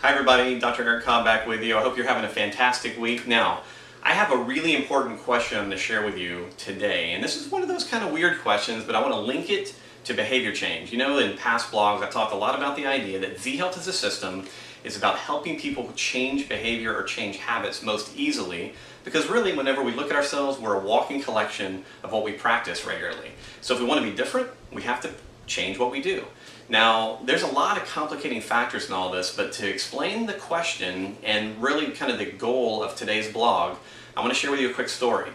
Hi everybody, Dr. Eric Cobb back with you. I hope you're having a fantastic week. Now, I have a really important question to share with you today, and this is one of those kind of weird questions, but I want to link it to behavior change. You know, in past blogs, I've talked a lot about the idea that Z-Health as a system is about helping people change behavior or change habits most easily, because really, whenever we look at ourselves, we're a walking collection of what we practice regularly. So if we want to be different, we have to change what we do. Now, there's a lot of complicating factors in all this, but to explain the question and really kind of the goal of today's blog, I want to share with you a quick story.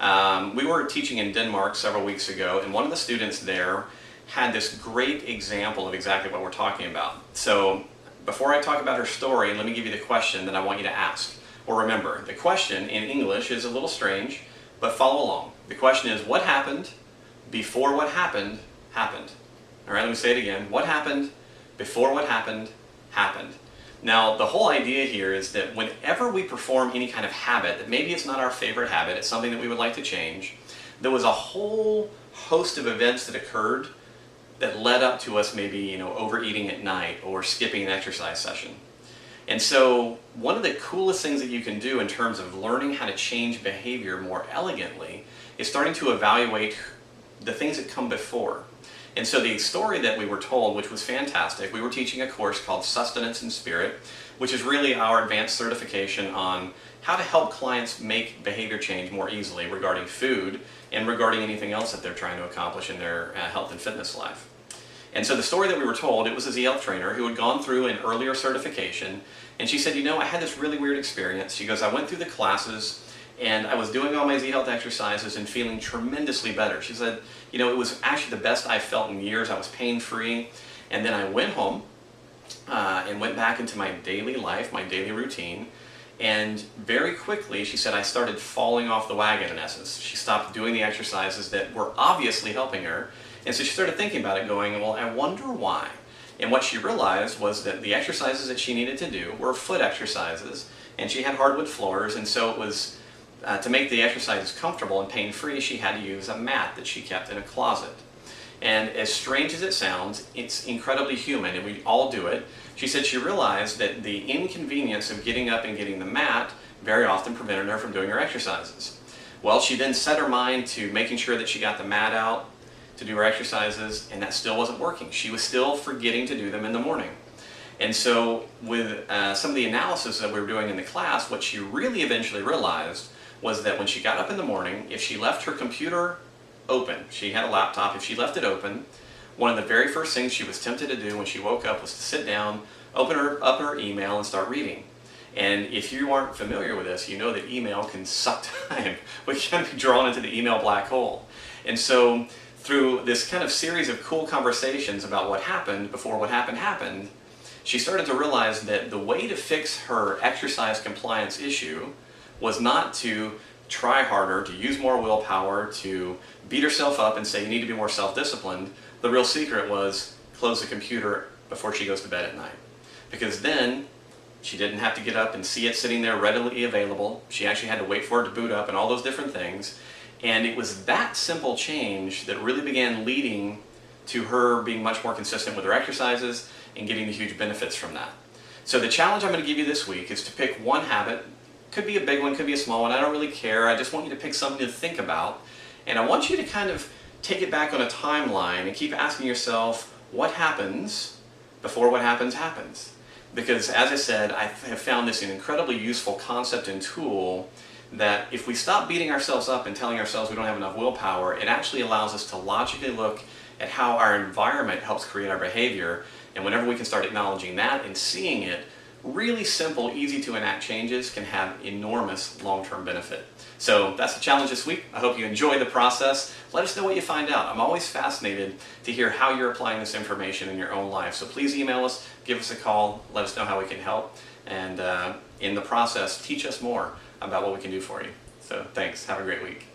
We were teaching in Denmark several weeks ago, and one of the students there had this great example of exactly what we're talking about. So before I talk about her story, let me give you the question that I want you to ask. Or remember, the question in English is a little strange, but follow along. The question is, what happened before what happened happened? All right, let me say it again. What happened before what happened happened? Now, the whole idea here is that whenever we perform any kind of habit, that maybe it's not our favorite habit, it's something that we would like to change, there was a whole host of events that occurred that led up to us maybe, overeating at night or skipping an exercise session. And so one of the coolest things that you can do in terms of learning how to change behavior more elegantly is starting to evaluate the things that come before. And so the story that we were told, which was fantastic, we were teaching a course called Sustenance and Spirit, which is really our advanced certification on how to help clients make behavior change more easily regarding food and regarding anything else that they're trying to accomplish in their health and fitness life. And so the story that we were told, it was a Z-Health trainer who had gone through an earlier certification, and she said, I had this really weird experience. She goes, I went through the classes, and I was doing all my Z-Health exercises and feeling tremendously better. She said, it was actually the best I've felt in years. I was pain-free. And then I went home and went back into my daily life, my daily routine. And very quickly, she said, I started falling off the wagon in essence. She stopped doing the exercises that were obviously helping her. And so she started thinking about it, going, well, I wonder why. And what she realized was that the exercises that she needed to do were foot exercises. And she had hardwood floors, and so it was to make the exercises comfortable and pain-free, she had to use a mat that she kept in a closet. And as strange as it sounds, it's incredibly human, and we all do it. She said she realized that the inconvenience of getting up and getting the mat very often prevented her from doing her exercises. Well, she then set her mind to making sure that she got the mat out to do her exercises, and that still wasn't working. She was still forgetting to do them in the morning. And so with some of the analysis that we were doing in the class, what she really eventually realized was that when she got up in the morning, if she left her computer open, she had a laptop, if she left it open, one of the very first things she was tempted to do when she woke up was to sit down, open up her email and start reading. And if you aren't familiar with this, you know that email can suck time. We can be drawn into the email black hole. And so through this kind of series of cool conversations about what happened before what happened, she started to realize that the way to fix her exercise compliance issue was not to try harder, to use more willpower, to beat herself up and say you need to be more self-disciplined. The real secret was close the computer before she goes to bed at night. Because then she didn't have to get up and see it sitting there readily available. She actually had to wait for it to boot up and all those different things. And it was that simple change that really began leading to her being much more consistent with her exercises and getting the huge benefits from that. So the challenge I'm going to give you this week is to pick one habit. Could be a big one, could be a small one, I don't really care. I just want you to pick something to think about. And I want you to kind of take it back on a timeline and keep asking yourself, what happens before what happens happens? Because as I said, I have found this an incredibly useful concept and tool that if we stop beating ourselves up and telling ourselves we don't have enough willpower, it actually allows us to logically look at how our environment helps create our behavior. And whenever we can start acknowledging that and seeing it, really simple, easy to enact changes can have enormous long-term benefit. So that's the challenge this week. I hope you enjoy the process. Let us know what you find out. I'm always fascinated to hear how you're applying this information in your own life. So please email us, give us a call, let us know how we can help, and in the process, teach us more about what we can do for you. So thanks. Have a great week.